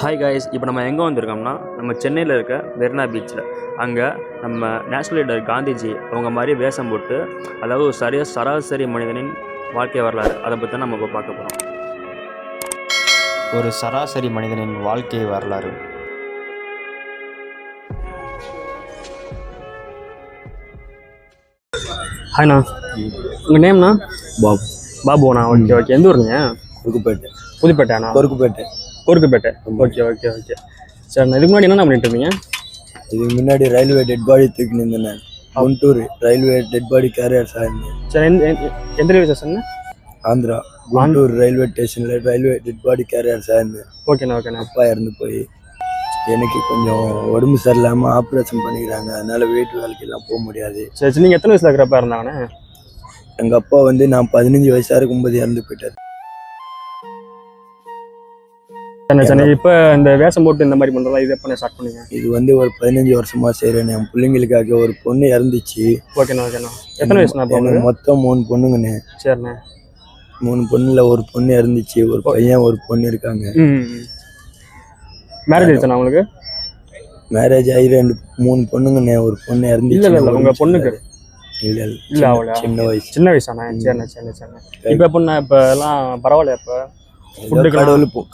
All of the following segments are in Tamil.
ஹாய் காய்ஸ், இப்போ நம்ம எங்கே வந்திருக்கோம்னா நம்ம சென்னையில் இருக்க மெரினா பீச்சில். அங்கே நம்ம நேஷனல் லீடர் காந்திஜி அவங்க மாதிரி வேஷம் போட்டு, அதாவது ஒரு சராசரி மனிதனின் வாழ்க்கை வரலாறு, அதை பற்றி நம்ம இப்போ பார்க்க போகிறோம். ஒரு சராசரி மனிதனின் வாழ்க்கை வரலாறு. ஹாய்ண்ணா, உங்கள் நேம்ண்ணா? பாபு. பாபுண்ணா. Okay okay. எந்த ஊருங்க? குறுக்குப்பேட்டை. புதுப்பேட்டைண்ணா? கோருக்குப்பேட்டை. Okay okay okay. சரிண்ணா, இதுக்கு முன்னாடி என்னென்ன பண்ணிட்டு இருந்தீங்க? இதுக்கு முன்னாடி ரயில்வே டெட் பாடி தூக்கி நின்றேன். Guntur railway dead body carriers ஆயிருந்தேன். சரி, எந்த railway station? Andhra Guntur railway ஸ்டேஷனில் ரயில்வே டெட் பாடி கேரியர்ஸ் ஆயிருந்தேன். ஓகேண்ணா ஓகேண்ணா. அப்பா இறந்து போய் எனக்கு கொஞ்சம் உடம்பு சரியில்லாமல் ஆப்ரேஷன் பண்ணிக்கிறாங்க. அதனால வீட்டு வேலைக்கெல்லாம் போக முடியாது. சரி, நீங்கள் எத்தனை வயசில் இருக்கிறப்ப இருந்தாங்கண்ணே? எங்கள் அப்பா வந்து நான் 15 வயசாக இருக்கும்போது இறந்து போயிட்டார். சரி, இப்போ இந்த வேஷம் போட்டு இந்த மாதிரி பண்ணுறதா இது எப்போ ஸ்டார்ட் பண்ணீங்க? இது வந்து ஒரு 15 வருஷமா செய்கிறேன். என் பிள்ளைங்களுக்காக. ஒரு பொண்ணு இறந்துச்சு. ஓகேண்ணா ஓகேண்ணா. எத்தனை வயசுண்ணா? மொத்தம் 3 பொண்ணுங்கண்ணே. சரிண்ணே. 3 பொண்ணுல ஒரு பொண்ணு இறந்துச்சு. ஒரு பையன் ஒரு பொண்ணு இருக்காங்க. மேரேஜ் ஆயிடுச்சுண்ணா உங்களுக்கு? மேரேஜ் ஆகி 3 பொண்ணுங்கண்ணே. ஒரு பொண்ணு இறந்துச்சு. இல்லை உங்கள் பொண்ணுக்கு? இல்லை அவளை சின்ன வயசாண்ணா. சரிண்ணா சரிண்ணா சரிண்ணா. இப்போ எப்படிண்ணா? இப்போ எல்லாம் பரவாயில்ல? இப்போ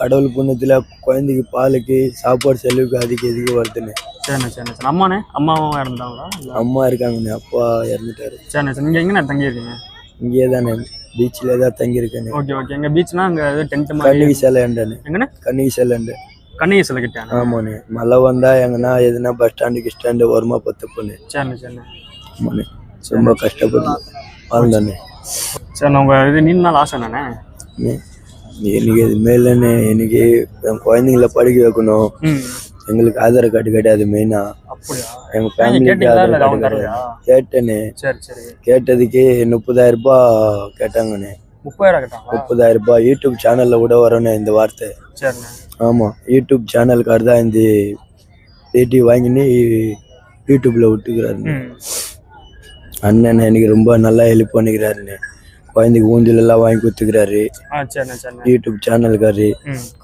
கடவுள் புண்ணியத்துல குழந்தைக்கு பாலுக்கு சாப்பாடு செலவுக்கு அதிகம் வருதுன்னு. சரிண்ணா சரிண்ணா சரி. அம்மாண்ணே? அம்மாவும் இறந்துட்டாங்களா? அம்மா இருக்காங்கண்ணே. அப்பா இறந்துட்டாரு. சரிண்ணா சரி. நீங்கள் எங்கண்ணா தங்கியிருக்கீங்க? இங்கே தானே, பீச்சில் தான் தங்கியிருக்கேன். Okay okay. எங்கள் பீச்னா அங்கே டென்ட் கண்ணிகை சேலைண்டானே. எங்கண்ணே? கண்ணிகை சேலைண்டு. கண்ணிகை சேலை கிட்டே? ஆமாண்ணே. மழை வந்தா எங்கன்னா எதுனா பஸ் ஸ்டாண்டு வருமா பத்து பொண்ணு. சரிண்ணா சரிண்ணா. ஆமாண்ணே, ரொம்ப கஷ்டப்பட்டு வாழ்ந்தானே. சரிண்ணா. உங்கள் இது நீண்ட நாள் ஆசை என்னண்ணே? எனக்கு இது மேலன்னு எனக்கு என் குழந்தைங்கள படிக்க வைக்கணும். எங்களுக்கு ஆதார் கார்டு கிடையாது. மெயினா எங்க ஃபேமிலிக்கு ஆதார் கார்டு கிடையாது. கேட்டேன்னு. கேட்டதுக்கு 30,000 ரூபாய் கேட்டாங்கண்ணே. 30,000 ரூபாய். யூடியூப் சேனல்ல கூட வரணும் இந்த வார்த்தை. ஆமா, யூடியூப் சேனலுக்காரு தான் இந்த பேட்டி வாங்கின்னு யூடியூப்ல விட்டுக்கிறாருன்னு. அண்ணன் எனக்கு ரொம்ப நல்லா ஹெல்ப் பண்ணிக்கிறாருன்னு. குழந்தைக்கு ஊஞ்சல் எல்லாம் வாங்கி கொடுத்துக்கிறாரு. யூடியூப் சேனலுக்காரு.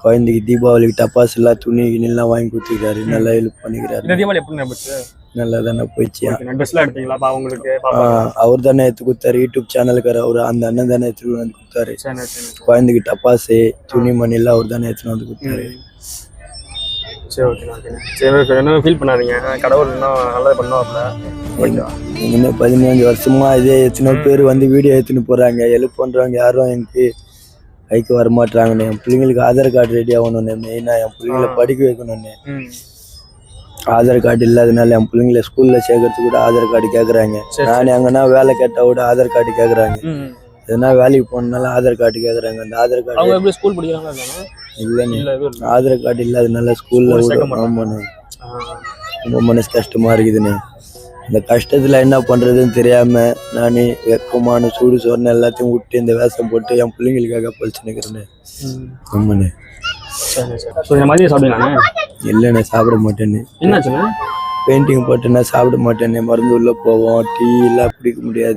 குழந்தைக்கு தீபாவளிக்கு டப்பாஸ் எல்லாம் துணி எல்லாம் வாங்கி கொடுத்துக்கிறாரு. நல்லா ஹெல்ப் பண்ணிக்கிறாரு. நல்லா தானே போயிடுச்சு. அவர் தானே எடுத்து கொடுத்தாரு. யூடியூப் சேனலுக்காரு அவரு. அந்த அண்ணன் தானே எடுத்துட்டு வந்து கொடுத்தாரு. குழந்தைக்கு டப்பாசு துணி மணி எல்லாம் அவர் தானே எடுத்துட்டு வந்து கொடுத்தாரு. சரி ஓகே ஓகேண்ணா. சரி, என்ன ஃபீல் பண்ணாதீங்க. கடவுள் இன்னும் நல்லது பண்ணுவாப்ல. இன்னும் 15 வருஷமா இதே எத்தனை பேர் வந்து வீடியோ எடுத்துன்னு போறாங்க. ஹெல்ப் பண்றவங்க யாரும் எனக்கு கைக்கு வர மாட்டாங்கண்ணே. என் பிள்ளைங்களுக்கு ஆதார் கார்டு ரெடி ஆகணும்னு. மெயினா என் பிள்ளைங்களை படிக்க வைக்கணும்னு. ஆதார் கார்டு இல்லாதனால என் பிள்ளைங்களை ஸ்கூல்ல சேர்க்கறதுக்கு கூட ஆதார் கார்டு கேட்கறாங்க. நான் எங்கன்னா வேலை கேட்டா கூட ஆதார் கார்டு கேட்கறாங்க. எதனா வேலைக்கு போனாலும் ஆதார் கார்டு கேட்கறாங்க. அந்த ஆதார் கார்டு ஸ்கூல் படிக்கிறாங்க இல்லைண்ணே. ஆதார் கார்டு இல்லாதனால ஸ்கூல்ல ஆமாண்ணே. ரொம்ப மனசு கஷ்டமா இருக்குதுண்ணே. இந்த கஷ்டத்துல என்ன பண்றதுன்னு தெரியாம நான் வெக்கமான சூடு சோறுன்னு எல்லாத்தையும் விட்டு இந்த வேஷம் போட்டு என் பிள்ளைங்களுக்காக பழிச்சு நிக்கிறேண்ணே. ஆமாண்ணே. இல்லைண்ணே, சாப்பிட மாட்டேன்னு. என்னாச்சுண்ணே? பெயிண்டிங் போட்டேன்னா சாப்பிட மாட்டேன்னு. மருந்து உள்ள போவோம். டீ எல்லாம் பிடிக்க முடியாது.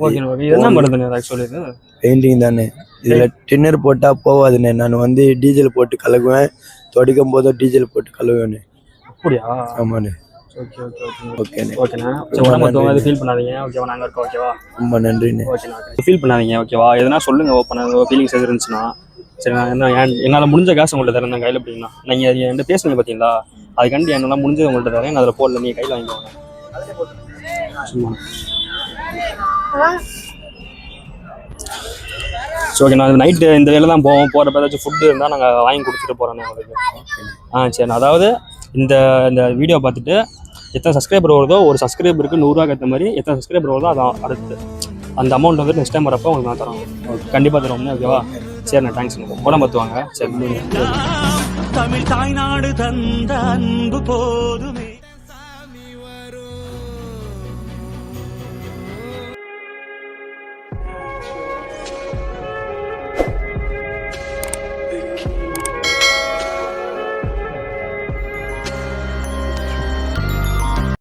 பெயிண்டிங் தானே. இதுல டின்னர் போட்டா போவாதுண்ணே. நான் வந்து டீசல் போட்டு கலக்குவேன். துடைக்கும் போதும் டீசல் போட்டு கழுவேண்ணே. அப்படியா? ஆமாண்ணே. ஓகேண்ணே. ஃபீல் பண்ணாதீங்க. ஓகேவா? நாங்கள் இருக்கோம். ஓகேவா? ரொம்ப நன்றிண்ணே. ஓகேண்ணா. ஃபீல் பண்ணாதீங்க. ஓகேவா? எதனா சொல்லுங்க. ஓப்பனாக ஃபீலிங்ஸ் எது இருந்துச்சுன்னா சரி. நான் என்ன என்னால் முடிஞ்ச காசு உங்கள்கிட்ட தரேன். நான் கையில் அப்படின்னா நீங்கள் என்கிட்ட பேசுனீங்க பார்த்தீங்களா, அதுக்காண்டி என்னால் முடிஞ்சது உங்கள்கிட்ட தரேன். நான் அதில் போடல, நீங்கள் கையில் வாங்கிக்கோங்க. சும்மா சரி ஓகே. நான் நைட்டு இந்த வேலை தான் போவோம். போகிறப்ப ஏதாச்சும் ஃபுட்டு இருந்தால் நாங்கள் வாங்கி கொடுத்துட்டு போகிறோண்ணே உங்களுக்கு. சரிண்ணா. அதாவது இந்த இந்த வீடியோ பார்த்துட்டு எத்தனை சப்ஸ்கிரைபர் வருதோ, ஒரு சப்ஸ்கிரைபருக்கு 100 ரூபா ஏற்ற மாதிரி எத்தனை சப்ஸ்கிரைபர் வருதோ அதான் அடுத்து அந்த அமௌண்ட் வந்துட்டு நெக்ஸ்ட் டைம் வரப்போ உங்களுக்கு நான் தரோம். கண்டிப்பாக தரோம்ண்ணே. ஓகேவா? சரிண்ணா. தேங்க்ஸ்ண்ணே. உடம்பு பார்த்துவாங்க. சரி. தமிழ் தாய்நாடு தந்த அன்பு போதும்.